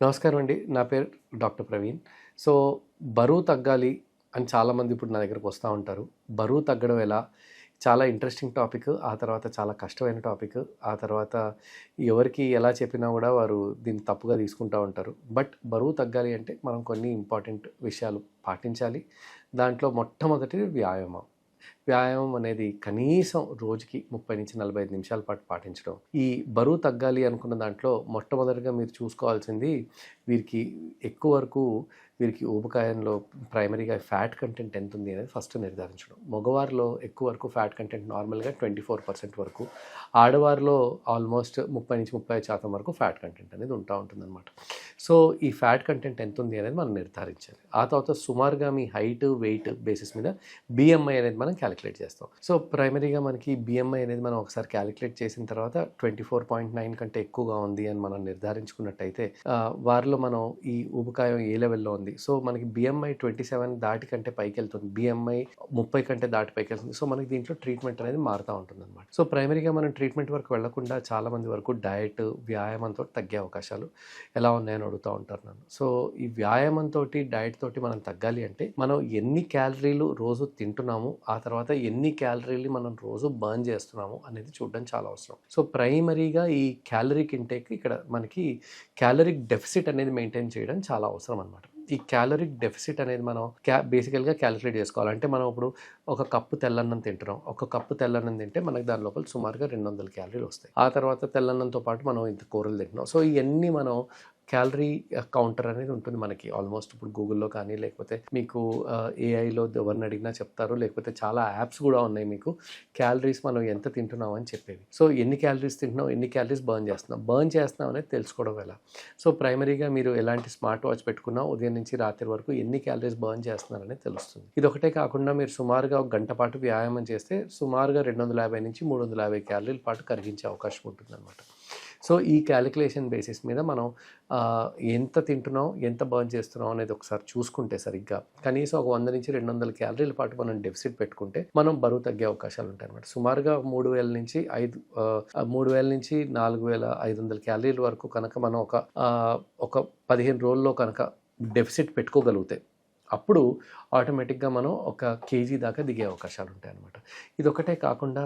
నమస్కారం అండి. నా పేరు డాక్టర్ ప్రవీణ్. సో, బరువు తగ్గాలి అని చాలామంది ఇప్పుడు నా దగ్గరకు వస్తూ ఉంటారు. బరువు తగ్గడం ఎలా? చాలా ఇంట్రెస్టింగ్ టాపిక్. ఆ తర్వాత చాలా కష్టమైన టాపిక్. ఆ తర్వాత ఎవరికి ఎలా చెప్పినా కూడా వారు దీన్ని తప్పుగా తీసుకుంటూ ఉంటారు. బట్ బరువు తగ్గాలి అంటే మనం కొన్ని ఇంపార్టెంట్ విషయాలు పాటించాలి. దాంట్లో మొట్టమొదటిది వ్యాయామం. వ్యాయామం అనేది కనీసం రోజుకి 30-45 నిమిషాల పాటు పాటించడం. ఈ బరువు తగ్గాలి అనుకున్న దాంట్లో మొట్టమొదటిగా మీరు చూసుకోవాల్సింది వీరికి ఎక్కువ వరకు వీరికి ఊబకాయంలో ప్రైమరీగా ఫ్యాట్ కంటెంట్ ఎంత ఉంది అనేది ఫస్ట్ నిర్ధారించడం. మగవారిలో ఎక్కువ వరకు ఫ్యాట్ కంటెంట్ నార్మల్గా 24% వరకు, ఆడవారిలో ఆల్మోస్ట్ 30-35% వరకు ఫ్యాట్ కంటెంట్ అనేది ఉంటుందన్నమాట. సో ఈ ఫ్యాట్ కంటెంట్ ఎంత ఉంది అనేది మనం నిర్ధారించాలి. ఆ తర్వాత సుమారుగా మీ హైట్, వెయిట్ బేసిస్ మీద బిఎంఐ అనేది మనం క్యాలిక్యులేట్ చేస్తాం. సో ప్రైమరీగా మనకి బిఎంఐ అనేది మనం ఒకసారి క్యాలిక్యులేట్ చేసిన తర్వాత 24.9 కంటే ఎక్కువగా ఉంది అని మనం నిర్ధారించుకున్నట్టయితే వారిలో మనం ఈ ఊబకాయం ఏ లెవెల్లో ఉంది. సో మనకి బిఎంఐ 27 దాటి కంటే పైకి వెళ్తుంది, బిఎంఐ 30 కంటే దాటి పైకి వెళ్తుంది. సో మనకి దీంట్లో ట్రీట్మెంట్ అనేది మారుతూ ఉంటుంది అనమాట. సో ప్రైమరీగా మనం ట్రీట్మెంట్ వరకు వెళ్లకుండా చాలామంది వరకు డయట్, వ్యాయామంతో తగ్గే అవకాశాలు ఎలా ఉన్నాయని అడుగుతూ ఉంటారు నన్ను. సో ఈ వ్యాయామంతో, డయట్ తోటి మనం తగ్గాలి అంటే మనం ఎన్ని క్యాలరీలు రోజు తింటున్నాము, ఆ తర్వాత ఎన్ని క్యాలరీలు మనం రోజు బర్న్ చేస్తున్నాము అనేది చూడడం చాలా అవసరం. సో ప్రైమరీగా ఈ క్యాలరీక్ ఇంటేక్ ఇక్కడ మనకి క్యాలరిక్ డెఫిసిట్ అనేది మెయింటైన్ చేయడం చాలా అవసరం అనమాట. ఈ క్యాలరిక్ డెఫిసిట్ అనేది మనం బేసికల్గా క్యాలిక్యులేట్ చేసుకోవాలి. అంటే మనం ఇప్పుడు ఒక కప్పు తెల్లన్నం తింటున్నాం. ఒక కప్పు తెల్లన్నం తింటే మనకి దాని లోపల సుమారుగా 200 క్యాలరీలు వస్తాయి. ఆ తర్వాత తెల్లన్నంతో పాటు మనం ఇంత కూరలు తింటున్నాం. సో ఇవన్నీ మనం క్యాలరీ కౌంటర్ అనేది ఉంటుంది మనకి. ఆల్మోస్ట్ ఇప్పుడు గూగుల్లో కానీ లేకపోతే మీకు ఏఐలో ఎవరిని అడిగినా చెప్తారు, లేకపోతే చాలా యాప్స్ కూడా ఉన్నాయి మీకు క్యాలరీస్ మనం ఎంత తింటున్నాం అని చెప్పేవి. సో ఎన్ని క్యాలరీస్ తింటున్నాం, ఎన్ని క్యాలరీస్ బర్న్ చేస్తున్నాం అనేది తెలుసుకోవడం ఎలా. సో ప్రైమరీగా మీరు ఎలాంటి స్మార్ట్ వాచ్ పెట్టుకున్నా ఉదయం నుంచి రాత్రి వరకు ఎన్ని క్యాలరీస్ బర్న్ చేస్తున్నారనేది తెలుస్తుంది. ఇది ఒకటే కాకుండా మీరు సుమారుగా ఒక గంట పాటు వ్యాయామం చేస్తే సుమారుగా 250-350 క్యాలరీల పాటు కరిగించే అవకాశం ఉంటుందన్నమాట. సో ఈ క్యాలిక్యులేషన్ బేసిస్ మీద మనం ఎంత తింటున్నాం, ఎంత బర్న్ చేస్తున్నాం అనేది ఒకసారి చూసుకుంటే సరిగ్గా కనీసం ఒక 100-200 క్యాలరీల పాటు మనం డెఫిసిట్ పెట్టుకుంటే మనం బరువు తగ్గే అవకాశాలు ఉంటాయి అన్నమాట. సుమారుగా 3,000-4,500 క్యాలరీల వరకు కనుక మనం ఒక 15 రోజుల్లో కనుక డెఫిసిట్ పెట్టుకోగలిగితే అప్పుడు ఆటోమేటిక్గా మనం 1 కేజీ దాకా దిగే అవకాశాలు ఉంటాయి అన్నమాట. ఇది ఒకటే కాకుండా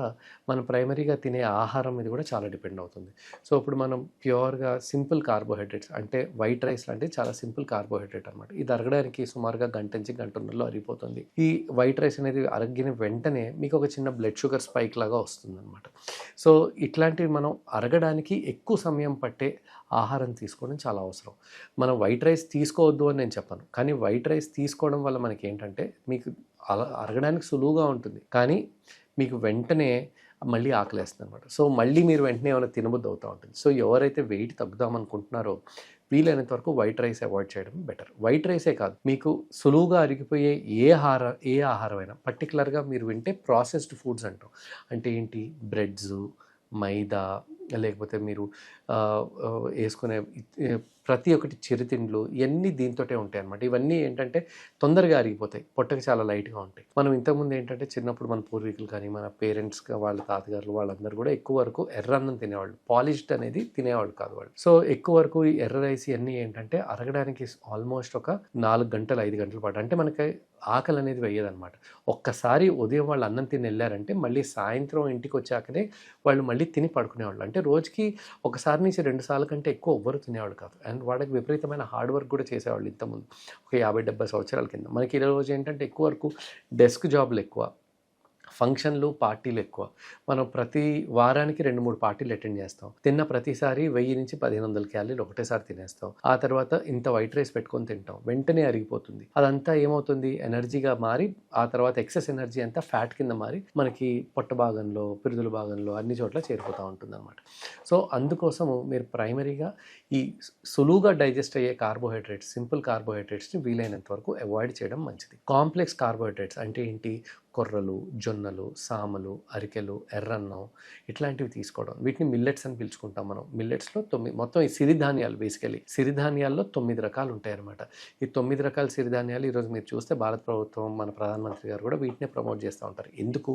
మనం ప్రైమరీగా తినే ఆహారం మీద కూడా చాలా డిపెండ్ అవుతుంది. సో ఇప్పుడు మనం ప్యూర్గా సింపుల్ కార్బోహైడ్రేట్స్ అంటే వైట్ రైస్ లాంటి చాలా సింపుల్ కార్బోహైడ్రేట్ అనమాట. ఇది అరగడానికి సుమారుగా గంటన్నరలో అరిగిపోతుంది. ఈ వైట్ రైస్ అనేది అరగిన వెంటనే మీకు ఒక చిన్న బ్లడ్ షుగర్ స్పైక్ లాగా వస్తుంది అనమాట. సో ఇట్లాంటివి మనం అరగడానికి ఎక్కువ సమయం పట్టే ఆహారం తీసుకోవడం చాలా అవసరం. మనం వైట్ రైస్ తీసుకోవద్దు అని నేను చెప్పను, కానీ వైట్ రైస్ తీసుకోవడం వల్ల మనకి ఏంటంటే మీకు అరగడానికి సులువుగా ఉంటుంది, కానీ మీకు వెంటనే మళ్ళీ ఆకలేస్తుంది అనమాట. సో మళ్ళీ మీరు వెంటనే ఏమైనా తినబుద్ధి అవుతూ ఉంటుంది. సో ఎవరైతే వెయిట్ తగ్గుదాం అనుకుంటున్నారో వీలైనంత వరకు వైట్ రైస్ అవాయిడ్ చేయడం బెటర్. వైట్ రైసే కాదు, మీకు సులువుగా అరిగిపోయే ఏ ఆహారమైనా, పర్టికులర్గా మీరు వింటే ప్రాసెస్డ్ ఫుడ్స్ అంటాం. అంటే ఏంటి, బ్రెడ్స్, మైదా, లేకపోతే మీరు వేసుకునే ప్రతి ఒక్కటి చిరుతిండ్లు ఇవన్నీ దీంతోటే ఉంటాయి అన్నమాట. ఇవన్నీ ఏంటంటే తొందరగా అరిగిపోతాయి, పొట్టకి చాలా లైట్గా ఉంటాయి. మనం ఇంతకుముందు ఏంటంటే చిన్నప్పుడు మన పూర్వీకులు కానీ మన పేరెంట్స్ వాళ్ళ తాతగారులు వాళ్ళందరూ కూడా ఎక్కువ వరకు ఎర్రన్నం తినేవాళ్ళు, పాలిష్డ్ అనేది తినేవాళ్ళు కాదు వాళ్ళు. సో ఎక్కువ వరకు ఈ ఎర్ర రైస్ ఇవన్నీ ఏంటంటే అరగడానికి ఆల్మోస్ట్ ఒక 4-5 గంటల పాటు, అంటే మనకి ఆకలి అనేది వేయదనమాట. ఒక్కసారి ఉదయం వాళ్ళు అన్నం తిని వెళ్ళారంటే మళ్ళీ సాయంత్రం ఇంటికి వచ్చాకనే వాళ్ళు మళ్ళీ తిని పడుకునేవాళ్ళు. అంటే రోజుకి 1-2 సార్లు కంటే ఎక్కువ ఎవ్వరు తినేవాళ్ళు కాదు. అండ్ వాళ్ళకి విపరీతమైన హార్డ్ వర్క్ కూడా చేసేవాళ్ళు ఇంతకుముందు, ఒక 50-70 సంవత్సరాల కింద. మనకి ఈ రోజు ఏంటంటే ఎక్కువ వరకు డెస్క్ జాబ్లు ఎక్కువ, ఫంక్షన్లు, పార్టీలు ఎక్కువ. మనం ప్రతి వారానికి 2-3 పార్టీలు అటెండ్ చేస్తాం. తిన్న ప్రతిసారి 1000-1500 క్యాలరీలు ఒకటేసారి తినేస్తాం. ఆ తర్వాత ఇంత వైట్ రైస్ పెట్టుకొని తింటాం, వెంటనే అరిగిపోతుంది. అదంతా ఏమవుతుంది, ఎనర్జీగా మారి ఆ తర్వాత ఎక్సెస్ ఎనర్జీ అంతా ఫ్యాట్ కింద మారి మనకి పొట్ట భాగంలో, పిరుదుల భాగంలో అన్ని చోట్ల చేరిపోతూ ఉంటుంది అనమాట. సో అందుకోసము మీరు ప్రైమరీగా ఈ సులువుగా డైజెస్ట్ అయ్యే కార్బోహైడ్రేట్స్, సింపుల్ కార్బోహైడ్రేట్స్ని వీలైనంత వరకు అవాయిడ్ చేయడం మంచిది. కాంప్లెక్స్ కార్బోహైడ్రేట్స్ అంటే ఏంటి, కొర్రలు, జొన్నలు, సామలు, అరికెలు, ఎర్రన్నం ఇట్లాంటివి తీసుకోవడం. వీటిని మిల్లెట్స్ అని పిలుచుకుంటాం మనం. మిల్లెట్స్లో మొత్తం ఈ సిరిధాన్యాలు, బేసికలీ సిరిధాన్యాల్లో 9 రకాలు ఉంటాయన్నమాట. ఈ 9 రకాల సిరిధాన్యాలు ఈరోజు మీరు చూస్తే భారత ప్రభుత్వం, మన ప్రధానమంత్రి గారు కూడా వీటినే ప్రమోట్ చేస్తూ ఉంటారు. ఎందుకు?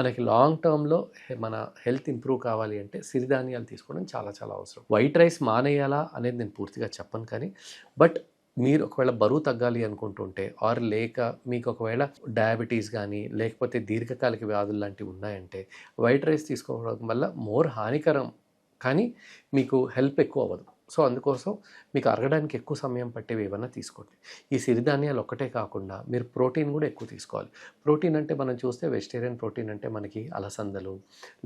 మనకి లాంగ్ టర్మ్లో మన హెల్త్ ఇంప్రూవ్ కావాలి అంటే సిరిధాన్యాలు తీసుకోవడం చాలా చాలా అవసరం. వైట్ రైస్ మానేయాలా అనేది నేను పూర్తిగా చెప్పను, కానీ బట్ మీరు ఒకవేళ బరువు తగ్గాలి అనుకుంటుంటే ఆర్ లేక మీకు ఒకవేళ డయాబెటీస్ కానీ లేకపోతే దీర్ఘకాలిక వ్యాధులు లాంటివి ఉన్నాయంటే వైట్ రైస్ తీసుకోవడం వల్ల మోర్ హానికరం, కానీ మీకు హెల్ప్ ఎక్కువ అవ్వదు. సో అందుకోసం మీకు అరగడానికి ఎక్కువ సమయం పట్టేవి ఏమైనా తీసుకోండి. ఈ సిరిధాన్యాలు ఒక్కటే కాకుండా మీరు ప్రోటీన్ కూడా ఎక్కువ తీసుకోవాలి. ప్రోటీన్ అంటే మనం చూస్తే వెజిటేరియన్ ప్రోటీన్ అంటే మనకి అలసందలు,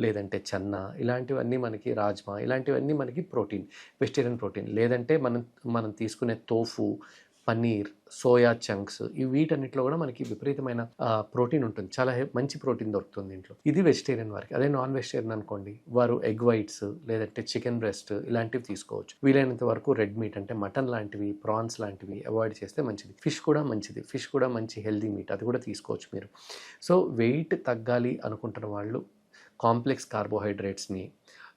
లేదంటే చెన్న, ఇలాంటివన్నీ మనకి రాజ్మా, ఇలాంటివన్నీ మనకి ప్రోటీన్, వెజిటేరియన్ ప్రోటీన్. లేదంటే మనం తీసుకునే తోఫు, పన్నీర్, సోయా చంక్స్, ఈ వీటన్నిటిలో కూడా మనకి విపరీతమైన ప్రోటీన్ ఉంటుంది. చాలా మంచి ప్రోటీన్ దొరుకుతుంది దీంట్లో. ఇది వెజిటేరియన్ వారికి. అదే నాన్ వెజిటేరియన్ అనుకోండి, వారు ఎగ్ వైట్స్ లేదంటే చికెన్ బ్రెస్ట్ ఇలాంటివి తీసుకోవచ్చు. వీలైనంత వరకు రెడ్ మీట్ అంటే మటన్ లాంటివి, ప్రాన్స్ లాంటివి అవాయిడ్ చేస్తే మంచిది. ఫిష్ కూడా మంచిది. ఫిష్ కూడా మంచి హెల్దీ మీట్, అది కూడా తీసుకోవచ్చు మీరు. సో వెయిట్ తగ్గాలి అనుకుంటున్న వాళ్ళు కాంప్లెక్స్ కార్బోహైడ్రేట్స్ని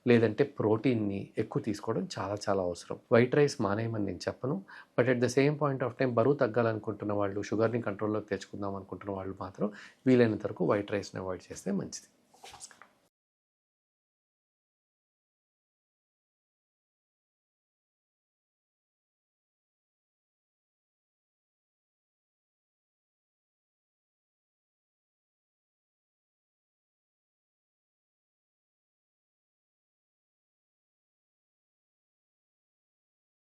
లేదంటే ప్రోటీన్ని ఎక్కువ తీసుకోవడం చాలా చాలా అవసరం. వైట్ రైస్ మానేయమని నేను చెప్పను, but at the same point of time బరువు తగ్గాలనుకుంటున్న వాళ్ళు, షుగర్ని కంట్రోల్లోకి తెచ్చుకుందాం అనుకుంటున్న వాళ్ళు మాత్రం వీలైనంత వరకు వైట్ రైస్ని అవాయిడ్ చేస్తే మంచిది.